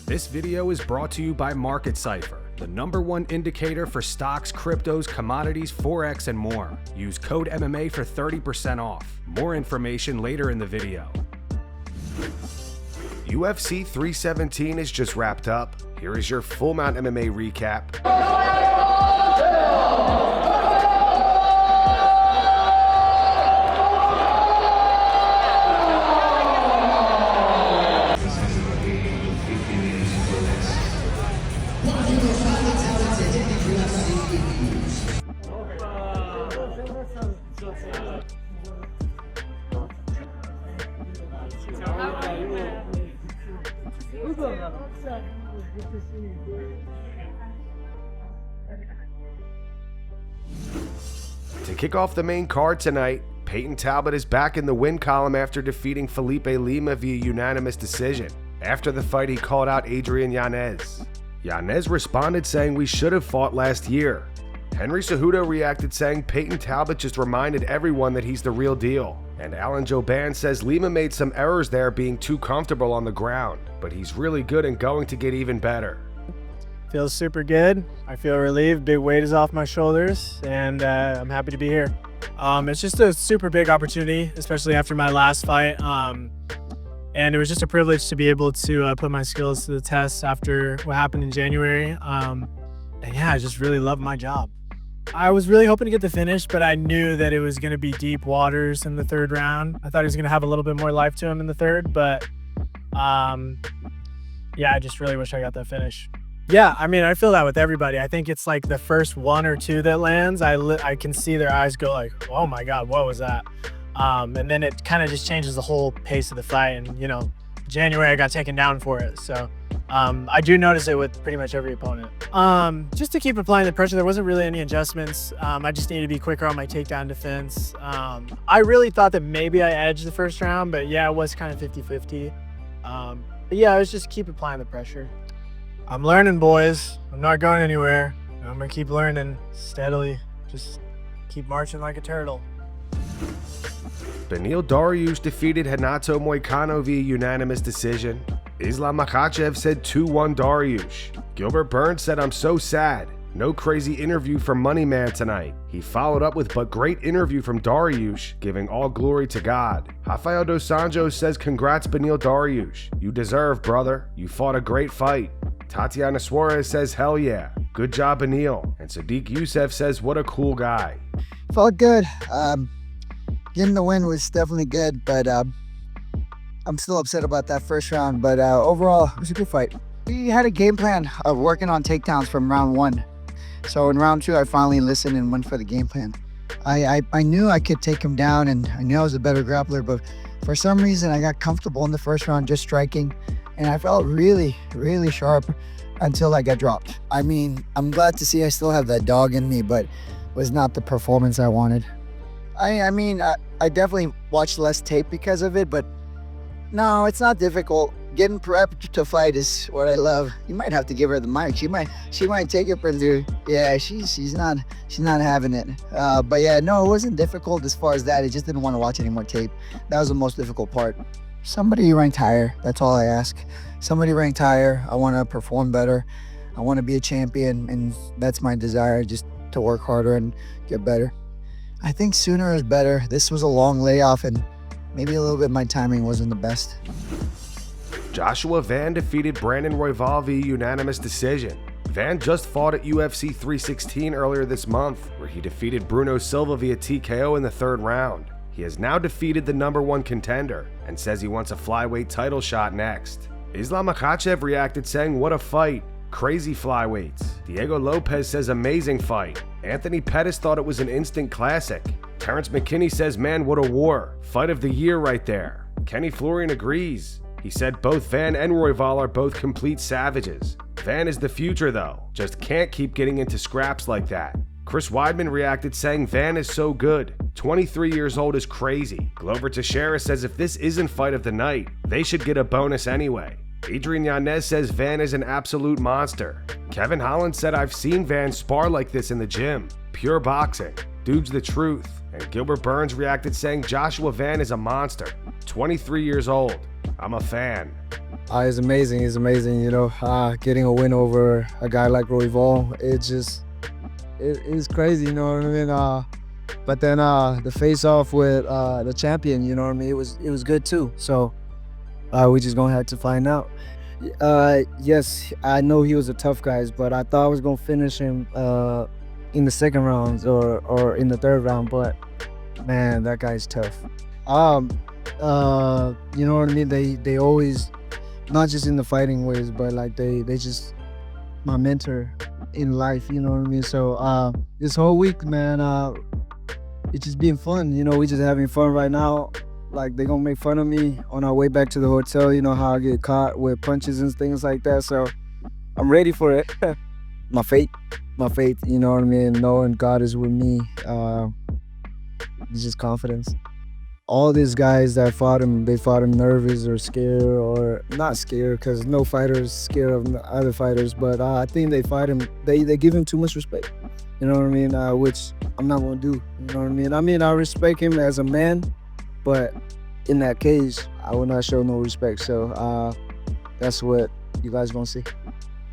This video is brought to you by Market Cipher, the #1 indicator for stocks, cryptos, commodities, forex, and more. Use code MMA for 30% off. More information later in the video. UFC 317 is just wrapped up. Here is your full mount MMA recap. To kick off the main card tonight, Payton Talbott is back in the win column after defeating Felipe Lima via unanimous decision. After the fight, he called out Adrian Yanez. Yanez responded saying, "We should have fought last year." Henry Cejudo reacted saying Payton Talbott just reminded everyone that he's the real deal. And Alan Joban says Lima made some errors there being too comfortable on the ground, but he's really good and going to get even better. Feels super good. I feel relieved. Big weight is off my shoulders, and I'm happy to be here. It's just a super big opportunity, especially after my last fight. And it was just a privilege to be able to put my skills to the test after what happened in January. And yeah, I just really love my job. I was really hoping to get the finish, but I knew that it was going to be deep waters in the third round. I thought he was going to have a little bit more life to him in the third, but yeah, I just really wish I got that finish. Yeah, I mean, I feel that with everybody. I think it's like the first one or two that lands, I can see their eyes go like, oh my God, what was that? And then it kind of just changes the whole pace of the fight. And, you know, January I got taken down for it. So I do notice it with pretty much every opponent. Just to keep applying the pressure, there wasn't really any adjustments. I just needed to be quicker on my takedown defense. I really thought that maybe I edged the first round, but yeah, it was kind of 50-50. But yeah, I was just keep applying the pressure. I'm learning, boys. I'm not going anywhere. I'm gonna keep learning steadily. Just keep marching like a turtle. Beneil Dariush defeated Renato Moicano via unanimous decision. Islam Makhachev said 2-1 Dariush. Gilbert Burns said, "I'm so sad. No crazy interview from Money Man tonight." He followed up with, "But great interview from Dariush, giving all glory to God." Rafael Dos Anjos says, "Congrats Beneil Dariush. You deserve, brother. You fought a great fight." Tatiana Suarez says, "Hell yeah. Good job, Beneil." And Sadiq Youssef says, "What a cool guy." Felt good. Getting the win was definitely good, but I'm still upset about that first round. But overall, it was a good fight. We had a game plan of working on takedowns from round 1. So in round 2, I finally listened and went for the game plan. I knew I could take him down, and I knew I was a better grappler, but for some reason, I got comfortable in the first round just striking. And I felt really, really sharp until I got dropped. I mean, I'm glad to see I still have that dog in me, but it was not the performance I wanted. I mean, I definitely watched less tape because of it, but no, it's not difficult. Getting prepped to fight is what I love. You might have to give her the mic. She might take it for the, yeah, she's not having it. But yeah, no, it wasn't difficult as far as that. I just didn't want to watch any more tape. That was the most difficult part. Somebody ranked higher, that's all I ask. Somebody ranked higher. I want to perform better. I want to be a champion, and that's my desire, just to work harder and get better. I think sooner is better. This was a long layoff, and maybe a little bit my timing wasn't the best. Joshua Van defeated Brandon Royval via unanimous decision. Van just fought at UFC 316 earlier this month, where he defeated Bruno Silva via TKO in the third round. He has now defeated the #1 contender and says he wants a flyweight title shot next. Islam Makhachev reacted saying, "What a fight. Crazy flyweights." Diego Lopez says, "Amazing fight." Anthony Pettis thought it was an instant classic. Terrence McKinney says, "Man, what a war. Fight of the year right there." Kenny Florian agrees. He said both Van and Royval are both complete savages. Van is the future though, just can't keep getting into scraps like that. Chris Weidman reacted saying Van is so good. 23 years old is crazy. Glover Teixeira says if this isn't fight of the night, they should get a bonus anyway. Adrian Yanez says Van is an absolute monster. Kevin Holland said I've seen Van spar like this in the gym. Pure boxing. Dude's the truth. And Gilbert Burns reacted saying Joshua Van is a monster. 23 years old. I'm a fan. It's amazing. It's amazing, you know, getting a win over a guy like Royval. It's crazy, you know what I mean? But then the face-off with the champion, you know what I mean? It was good too. So we just gonna have to find out. Yes, I know he was a tough guy, but I thought I was gonna finish him in the second round or in the third round. But man, that guy's tough. You know what I mean? They always, not just in the fighting ways, but like they just my mentor in life, you know what I mean? So this whole week, man, it's just being fun. You know, we just having fun right now. Like, they gonna make fun of me on our way back to the hotel, you know, how I get caught with punches and things like that. So I'm ready for it. my faith, you know what I mean? Knowing God is with me, it's just confidence. All these guys that fought him, they fought him nervous or scared, or not scared, because no fighter is scared of other fighters, but I think they fight him, they give him too much respect, you know what I mean, which I'm not gonna do, you know what I mean? I respect him as a man, but in that cage, I will not show no respect, so that's what you guys gonna see.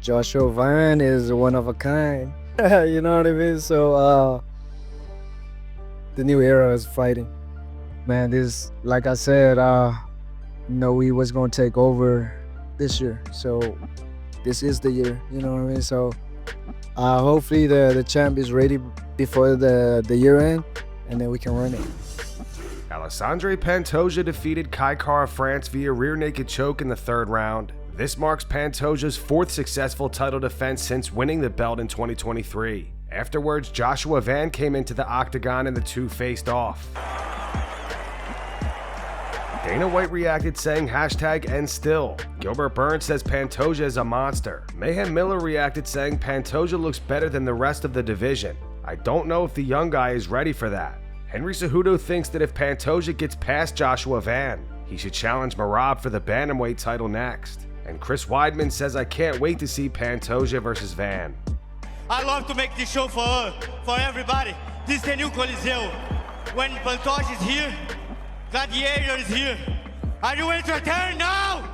Joshua Van is one of a kind, you know what I mean? So the new era is fighting. Man, this, like I said, you know, we was gonna take over this year. So this is the year, you know what I mean? So hopefully the champ is ready before the year end, and then we can run it. Alexandre Pantoja defeated Kai Kara France via rear naked choke in the third round. This marks Pantoja's fourth successful title defense since winning the belt in 2023. Afterwards, Joshua Van came into the octagon and the two faced off. Dana White reacted saying #end still. Gilbert Burns says Pantoja is a monster. Mayhem Miller reacted saying Pantoja looks better than the rest of the division. I don't know if the young guy is ready for that. Henry Cejudo thinks that if Pantoja gets past Joshua Van, he should challenge Merab for the bantamweight title next. And Chris Weidman says I can't wait to see Pantoja versus Van. I love to make this show for everybody. This is the new Coliseo. When Pantoja is here, Gladiator is here. Are you entertained now?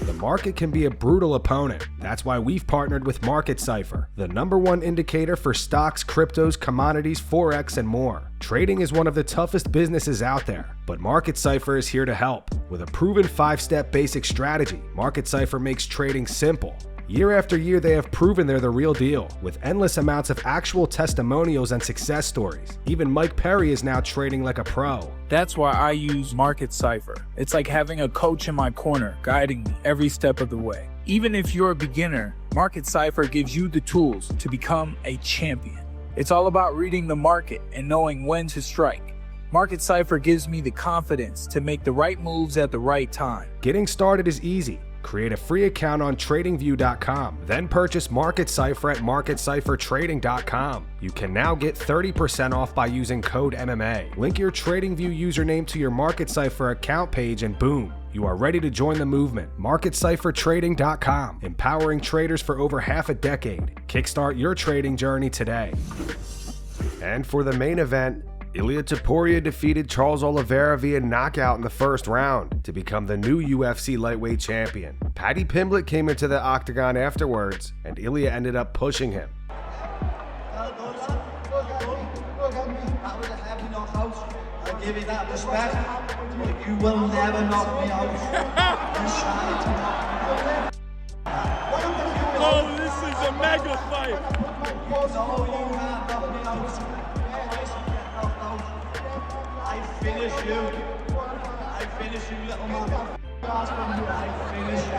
The market can be a brutal opponent. That's why we've partnered with Market Cipher, the #1 indicator for stocks, cryptos, commodities, forex, and more. Trading is one of the toughest businesses out there, but Market Cipher is here to help. With a proven 5-step basic strategy, Market Cipher makes trading simple. Year after year, they have proven they're the real deal, with endless amounts of actual testimonials and success stories. Even Mike Perry is now trading like a pro. That's why I use Market Cipher. It's like having a coach in my corner, guiding me every step of the way. Even if you're a beginner, Market Cipher gives you the tools to become a champion. It's all about reading the market and knowing when to strike. Market Cipher gives me the confidence to make the right moves at the right time. Getting started is easy. Create a free account on TradingView.com, then purchase Market Cipher at MarketCipherTrading.com. You can now get 30% off by using code MMA. Link your TradingView username to your Market Cipher account page and boom, you are ready to join the movement. MarketCipherTrading.com, empowering traders for over half a decade. Kickstart your trading journey today. And for the main event, Ilia Topuria defeated Charles Oliveira via knockout in the first round to become the new UFC lightweight champion. Paddy Pimblett came into the octagon afterwards, and Ilia ended up pushing him. I'll give you that respect, but you will never knock me out. Oh, this is a mega fight. No, you can't knock me out. I finish you. I finish you, little man. I finish you.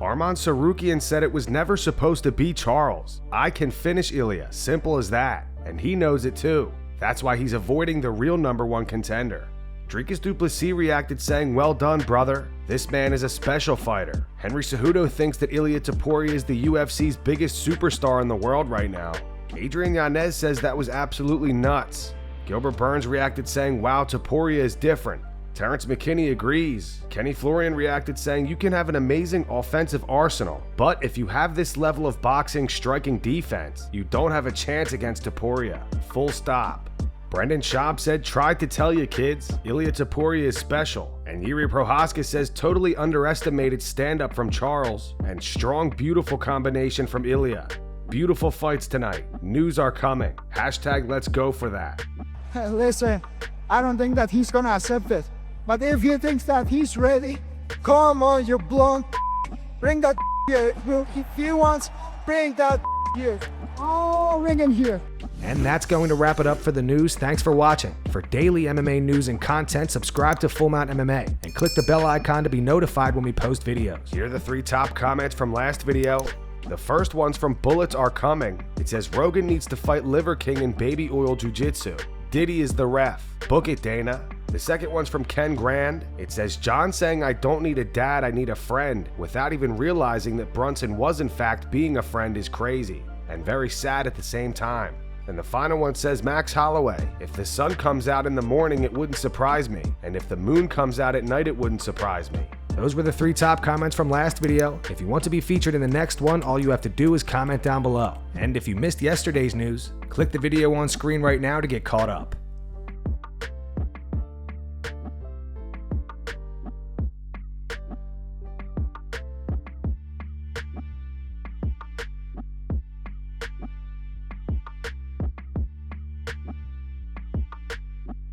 Arman Sarukian said it was never supposed to be Charles. I can finish Ilia, simple as that, and he knows it too. That's why he's avoiding the real #1 contender. Dricus du Plessis reacted saying, well done, brother. This man is a special fighter. Henry Cejudo thinks that Ilia Topuria is the UFC's biggest superstar in the world right now. Adrian Yanez says that was absolutely nuts. Gilbert Burns reacted saying, wow, Topuria is different. Terrence McKinney agrees. Kenny Florian reacted saying, you can have an amazing offensive arsenal, but if you have this level of boxing striking defense, you don't have a chance against Topuria. Full stop. Brendan Schaub said, tried to tell you kids, Ilia Topuria is special. And Yuri Prohaska says, totally underestimated stand-up from Charles and strong, beautiful combination from Ilia. Beautiful fights tonight. News are coming. Hashtag let's go for that. Listen, I don't think that he's gonna accept it. But if he thinks that he's ready, come on, you blonde. Bring that here. If he wants, bring that here. Oh, bring him here. And that's going to wrap it up for the news. Thanks for watching. For daily MMA news and content, subscribe to Full Mount MMA and click the bell icon to be notified when we post videos. Here are the 3 top comments from last video. The first one's from Bullets Are Coming. It says, Rogan needs to fight Liver King in baby oil jiu-jitsu. Diddy is the ref. Book it, Dana. The second one's from Ken Grand. It says, John saying I don't need a dad, I need a friend, without even realizing that Brunson was in fact being a friend is crazy, and very sad at the same time. And the final one says, Max Holloway, if the sun comes out in the morning, it wouldn't surprise me, and if the moon comes out at night, it wouldn't surprise me. Those were the 3 top comments from last video. If you want to be featured in the next one, all you have to do is comment down below. And if you missed yesterday's news, click the video on screen right now to get caught up.